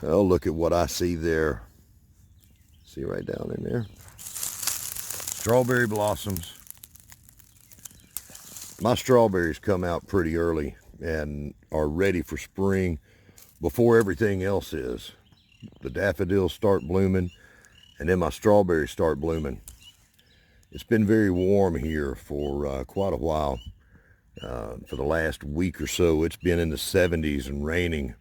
Oh, look at what I see there. See right down in there? Strawberry blossoms. My strawberries come out pretty early and are ready for spring before everything else is. The daffodils start blooming, and then my strawberries start blooming. It's been very warm here for quite a while. For the last week or so, it's been in the 70s and raining.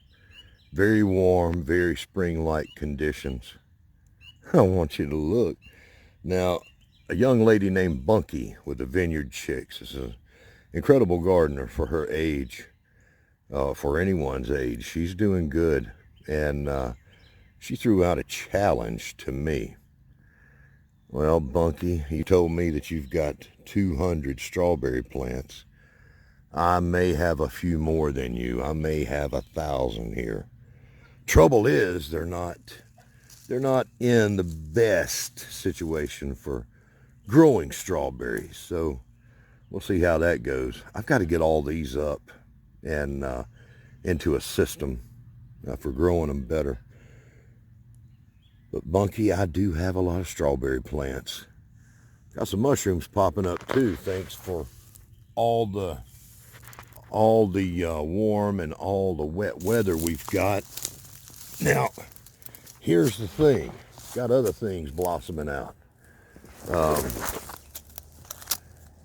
Very warm, very spring-like conditions. I want you to look. Now, a young lady named Bunky with the Vineyard Chicks is an incredible gardener for her age, for anyone's age. She's doing good, and she threw out a challenge to me. Well, Bunky, you told me that you've got 200 strawberry plants. I may have a few more than you. I may have 1,000 here. Trouble is, they're not in the best situation for growing strawberries. So we'll see how that goes. I've got to get all these up and into a system for growing them better. But Bunky, I do have a lot of strawberry plants. Got some mushrooms popping up too, thanks for all the warm and all the wet weather we've got. Now, here's the thing. Got other things blossoming out.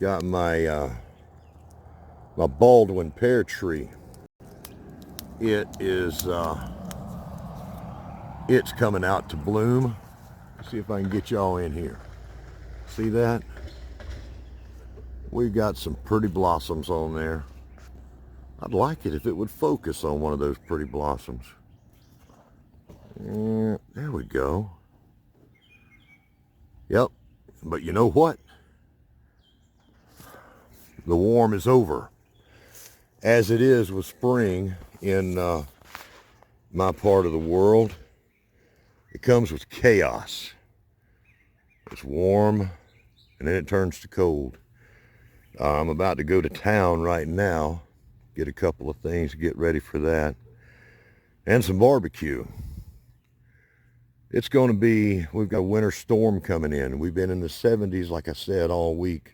Got my my Baldwin pear tree. It's coming out to bloom. Let's see if I can get y'all in here. See that? We've got some pretty blossoms on there. I'd like it if it would focus on one of those pretty blossoms. Yeah, there we go. Yep. But you know what? The warm is over. As it is with spring in my part of the world, it comes with chaos. It's warm, and then it turns to cold. I'm about to go to town right now, get a couple of things to get ready for that, and some barbecue. It's going to be, we've got a winter storm coming in. We've been in the 70s, like I said, all week.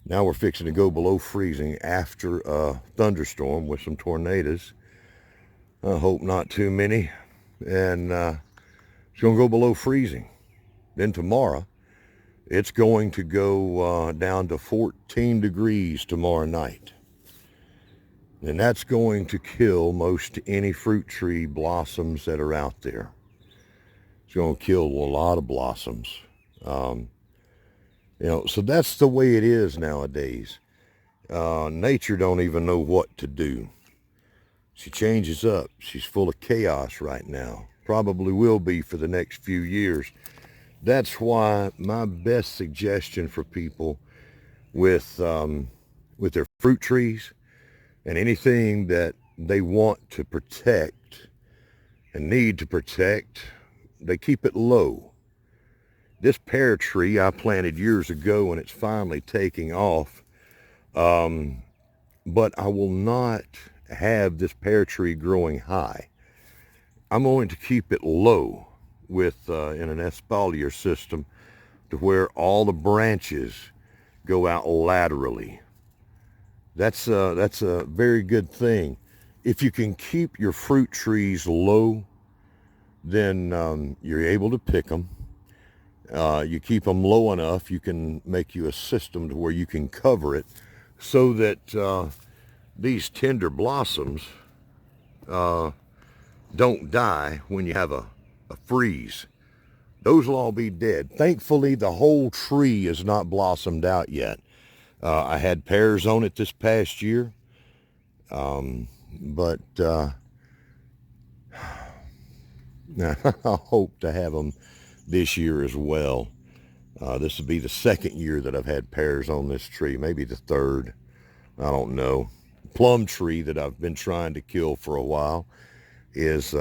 Now we're fixing to go below freezing after a thunderstorm with some tornadoes. I hope not too many. And it's going to go below freezing. Then tomorrow, it's going to go down to 14 degrees tomorrow night. And that's going to kill most any fruit tree blossoms that are out there. It's going to kill a lot of blossoms. So that's the way it is nowadays. Nature don't even know what to do. She changes up. She's full of chaos right now. Probably will be for the next few years. That's why my best suggestion for people with their fruit trees and anything that they want to protect and need to protect, they keep it low. This pear tree I planted years ago and it's finally taking off. But I will not have this pear tree growing high. I'm going to keep it low with in an espalier system to where all the branches go out laterally. That's a very good thing. If you can keep your fruit trees low, then you're able to pick them. You keep them low enough, you can make you a system to where you can cover it so that these tender blossoms don't die when you have a freeze. Those will all be dead. Thankfully, the whole tree is not blossomed out yet. I had pears on it this past year, but I hope to have them this year as well. This will be the second year that I've had pears on this tree, maybe the third. I don't know. Plum tree that I've been trying to kill for a while is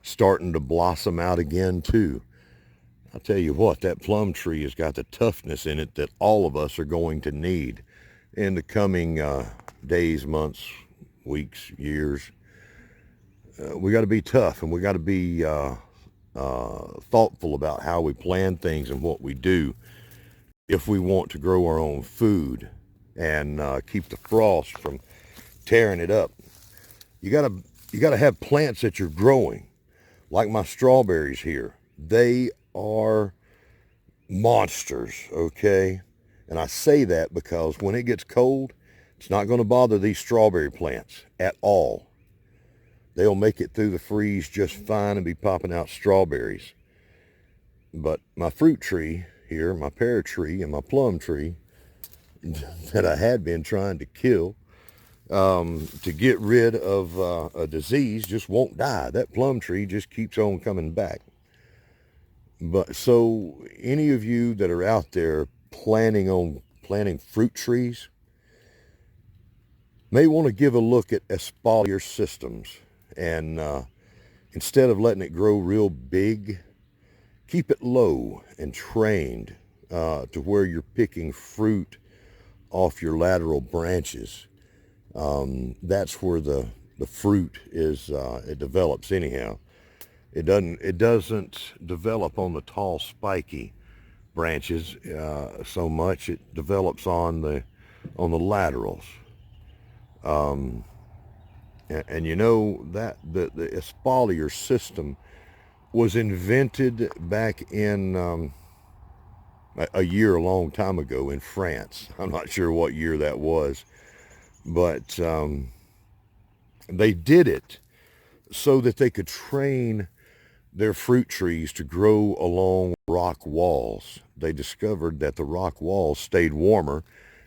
starting to blossom out again too. I'll tell you what, that plum tree has got the toughness in it that all of us are going to need in the coming days, months, weeks, years. we got to be tough, and we got to be thoughtful about how we plan things and what we do if we want to grow our own food and keep the frost from tearing it up. You gotta have plants that you're growing, like my strawberries here. They are monsters, okay? And I say that because when it gets cold, it's not going to bother these strawberry plants at all. They'll make it through the freeze just fine and be popping out strawberries. But my fruit tree here, my pear tree and my plum tree that I had been trying to kill to get rid of a disease just won't die. That plum tree just keeps on coming back. But so any of you that are out there planning fruit trees may want to give a look at espalier systems, and instead of letting it grow real big, keep it low and trained to where you're picking fruit off your lateral branches. That's where the fruit is, it develops anyhow. It doesn't develop on the tall spiky branches so much. It develops on the laterals. And you know that the espalier system was invented back in a long time ago in France. I'm not sure what year that was, but they did it so that they could train their fruit trees to grow along rock walls. They discovered that the rock walls stayed warmer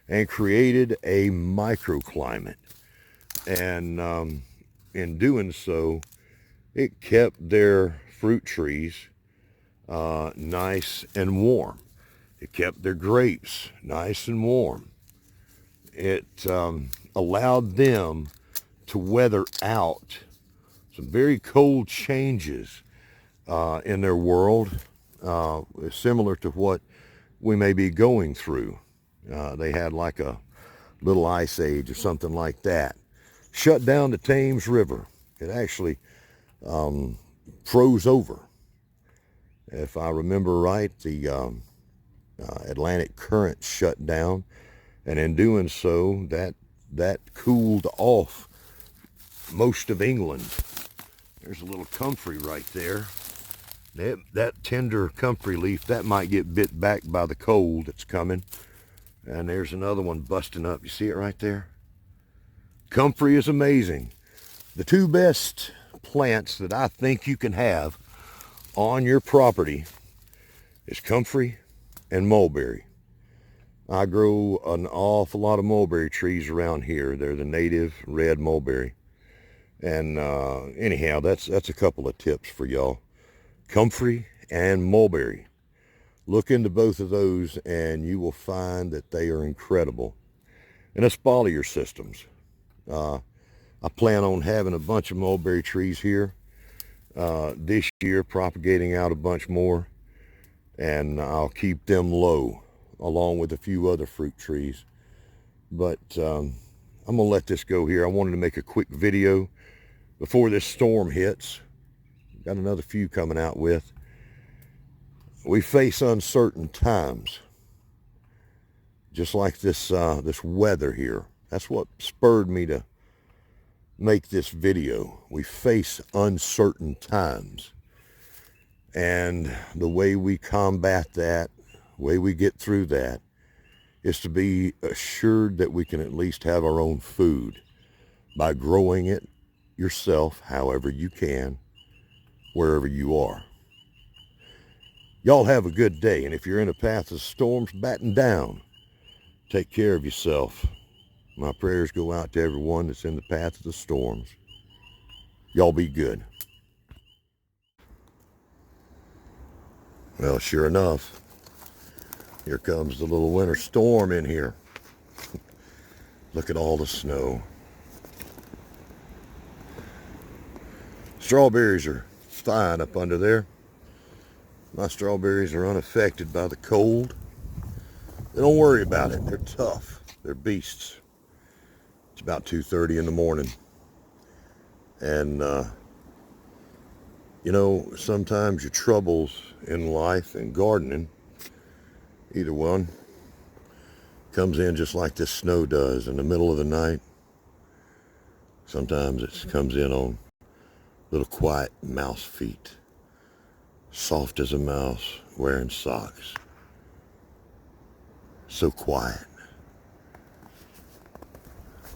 and created a microclimate. And in doing so, it kept their fruit trees nice and warm. It kept their grapes nice and warm. It allowed them to weather out some very cold changes in their world, similar to what we may be going through. They had like a little ice age or something like that. Shut down the Thames River. It actually froze over. If I remember right, the Atlantic current shut down, and in doing so, that cooled off most of England. There's a little comfrey right there. That tender comfrey leaf, that might get bit back by the cold that's coming. And there's another one busting up. You see it right there? Comfrey is amazing. The two best plants that I think you can have on your property is comfrey and mulberry. I grow an awful lot of mulberry trees around here. They're the native red mulberry. And anyhow, that's a couple of tips for y'all. Comfrey and mulberry. Look into both of those and you will find that they are incredible. And espalier systems. I plan on having a bunch of mulberry trees here this year, propagating out a bunch more, and I'll keep them low along with a few other fruit trees. But I'm gonna let this go here. I wanted to make a quick video before this storm hits. Got another few coming out with. We face uncertain times, just like this this weather here. That's what spurred me to make this video. We face uncertain times, and the way we combat that, the way we get through that, is to be assured that we can at least have our own food by growing it yourself however you can, wherever you are. Y'all have a good day, and if you're in a path of storms, batten down. Take care of yourself. My prayers go out to everyone that's in the path of the storms. Y'all be good. Well, sure enough, here comes the little winter storm in here. Look at all the snow. Strawberries are fine up under there. My strawberries are unaffected by the cold. Don't worry about it. They're tough. They're beasts. It's about 2:30 in the morning. And You know, sometimes your troubles in life and gardening, either one, comes in just like this snow does in the middle of the night. Sometimes it comes in on little quiet mouse feet, soft as a mouse wearing socks. So quiet.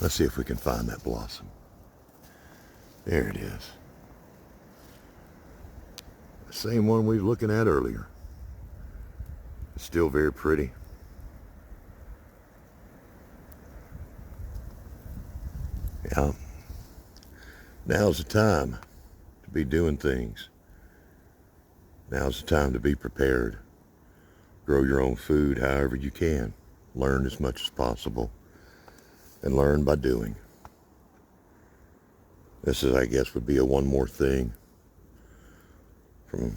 Let's see if we can find that blossom. There it is. The same one we were looking at earlier. It's still very pretty. Yeah. Now's the time to be doing things. Now's the time to be prepared. Grow your own food however you can. Learn as much as possible. And learn by doing. This is, I guess, would be a one more thing from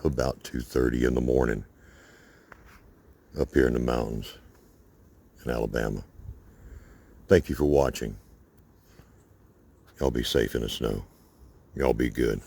about 2:30 in the morning up here in the mountains in Alabama. Thank you for watching. Y'all be safe in the snow. Y'all be good.